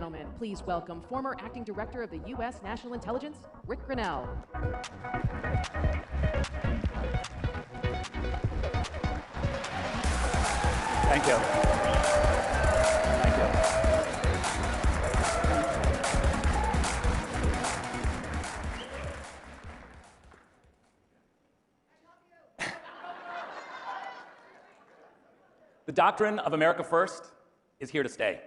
gentlemen, please welcome former acting director of the U.S. National Intelligence, Ric Grenelle. Thank you. Thank you. The doctrine of America First is here to stay.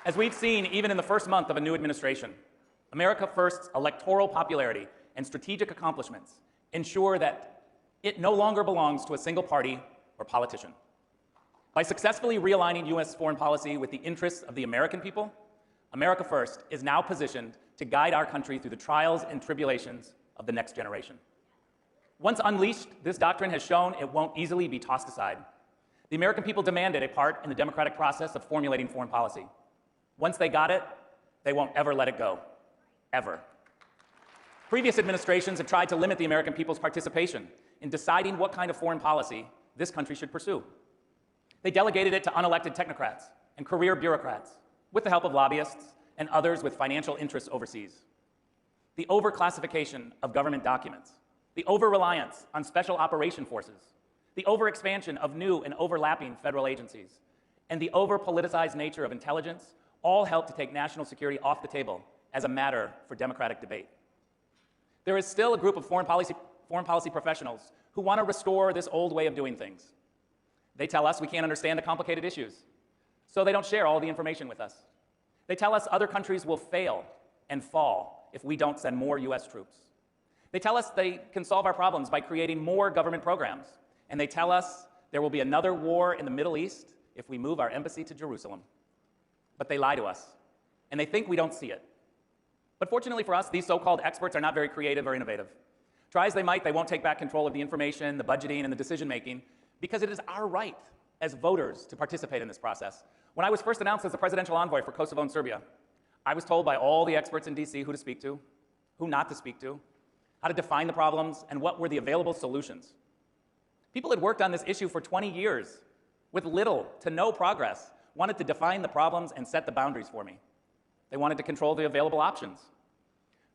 As we've seen even in the first month of a new administration, America First's electoral popularity and strategic accomplishments ensure that it no longer belongs to a single party or politician. By successfully realigning U.S. foreign policy with the interests of the American people, America First is now positioned to guide our country through the trials and tribulations of the next generation. Once unleashed, this doctrine has shown it won't easily be tossed aside. The American people demanded a part in the democratic process of formulating foreign policy. Once they got it, they won't ever let it go. Ever. Previous administrations have tried to limit the American people's participation in deciding what kind of foreign policy this country should pursue. They delegated it to unelected technocrats and career bureaucrats, with the help of lobbyists and others with financial interests overseas. The overclassification of government documents, the over-reliance on special operation forces, the overexpansion of new and overlapping federal agencies, and the over-politicized nature of intelligence all help to take national security off the table as a matter for democratic debate. There is still a group of foreign policy professionals who want to restore this old way of doing things. They tell us we can't understand the complicated issues, so they don't share all the information with us. They tell us other countries will fail and fall if we don't send more US troops. They tell us they can solve our problems by creating more government programs, and they tell us there will be another war in the Middle East if we move our embassy to Jerusalem. But they lie to us, and they think we don't see it. But fortunately for us, these so-called experts are not very creative or innovative. Try as they might, they won't take back control of the information, the budgeting, and the decision-making, because it is our right as voters to participate in this process. When I was first announced as the presidential envoy for Kosovo and Serbia, I was told by all the experts in DC who to speak to, who not to speak to, how to define the problems, and what were the available solutions. People had worked on this issue for 20 years with little to no progress, wanted to define the problems and set the boundaries for me. They wanted to control the available options.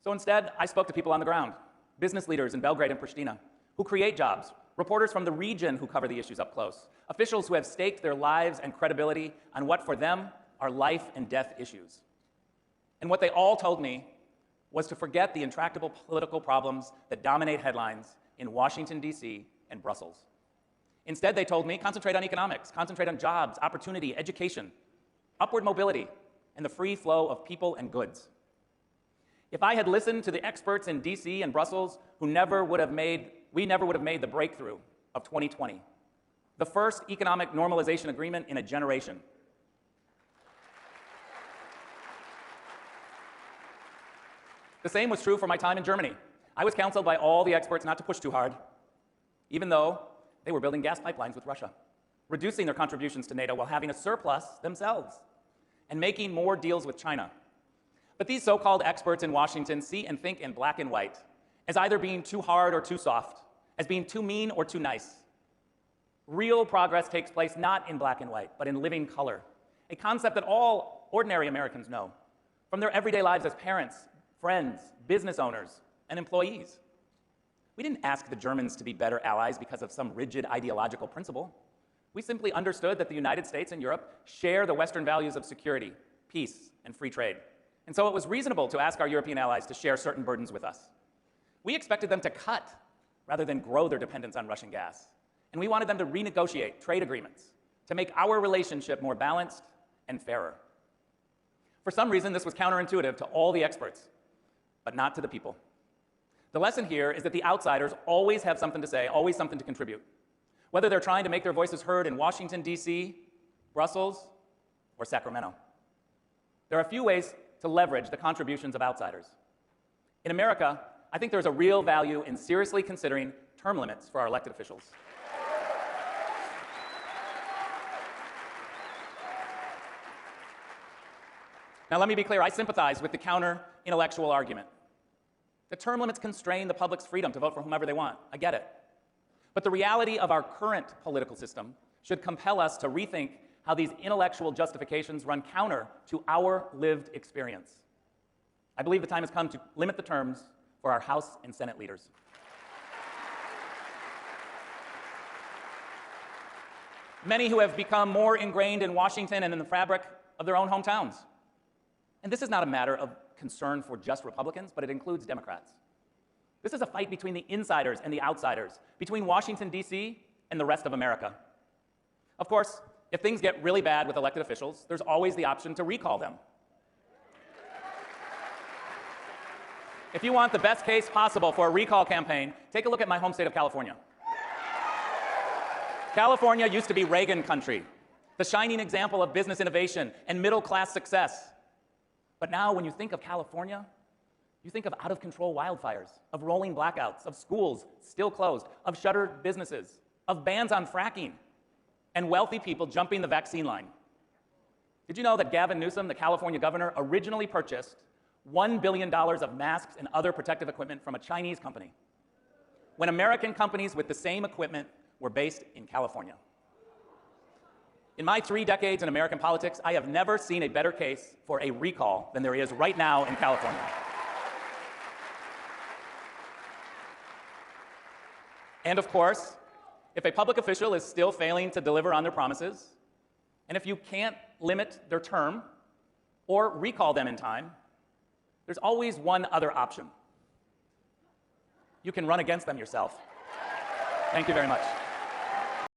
So instead, I spoke to people on the ground, business leaders in Belgrade and Pristina, who create jobs, reporters from the region who cover the issues up close, officials who have staked their lives and credibility on what for them are life and death issues. And what they all told me was to forget the intractable political problems that dominate headlines in Washington, D.C. and Brussels. Instead, they told me, concentrate on economics, concentrate on jobs, opportunity, education, upward mobility, and the free flow of people and goods. If I had listened to the experts in DC and Brussels, we never would have made the breakthrough of 2020, the first economic normalization agreement in a generation. The same was true for my time in Germany. I was counseled by all the experts not to push too hard, even though they were building gas pipelines with Russia, reducing their contributions to NATO while having a surplus themselves, and making more deals with China. But these so-called experts in Washington see and think in black and white, as either being too hard or too soft, as being too mean or too nice. Real progress takes place not in black and white, but in living color, a concept that all ordinary Americans know from their everyday lives as parents, friends, business owners, and employees. We didn't ask the Germans to be better allies because of some rigid ideological principle. We simply understood that the United States and Europe share the Western values of security, peace, and free trade. And so it was reasonable to ask our European allies to share certain burdens with us. We expected them to cut rather than grow their dependence on Russian gas. And we wanted them to renegotiate trade agreements to make our relationship more balanced and fairer. For some reason, this was counterintuitive to all the experts, but not to the people. The lesson here is that the outsiders always have something to say, always something to contribute, whether they're trying to make their voices heard in Washington, D.C., Brussels, or Sacramento. There are a few ways to leverage the contributions of outsiders. In America, I think there's a real value in seriously considering term limits for our elected officials. Now, let me be clear, I sympathize with the counter-intellectual argument. The term limits constrain the public's freedom to vote for whomever they want. I get it. But the reality of our current political system should compel us to rethink how these intellectual justifications run counter to our lived experience. I believe the time has come to limit the terms for our House and Senate leaders. Many who have become more ingrained in Washington and in the fabric of their own hometowns. And this is not a matter of concern for just Republicans, but it includes Democrats. This is a fight between the insiders and the outsiders, between Washington, D.C. and the rest of America. Of course, if things get really bad with elected officials, there's always the option to recall them. If you want the best case possible for a recall campaign, take a look at my home state of California. California used to be Reagan country, the shining example of business innovation and middle-class success. But now when you think of California, you think of out-of-control wildfires, of rolling blackouts, of schools still closed, of shuttered businesses, of bans on fracking, and wealthy people jumping the vaccine line. Did you know that Gavin Newsom, the California governor, originally purchased $1 billion of masks and other protective equipment from a Chinese company, when American companies with the same equipment were based in California? In my 3 decades in American politics, I have never seen a better case for a recall than there is right now in California. And of course, if a public official is still failing to deliver on their promises, and if you can't limit their term or recall them in time, there's always one other option. You can run against them yourself. Thank you very much.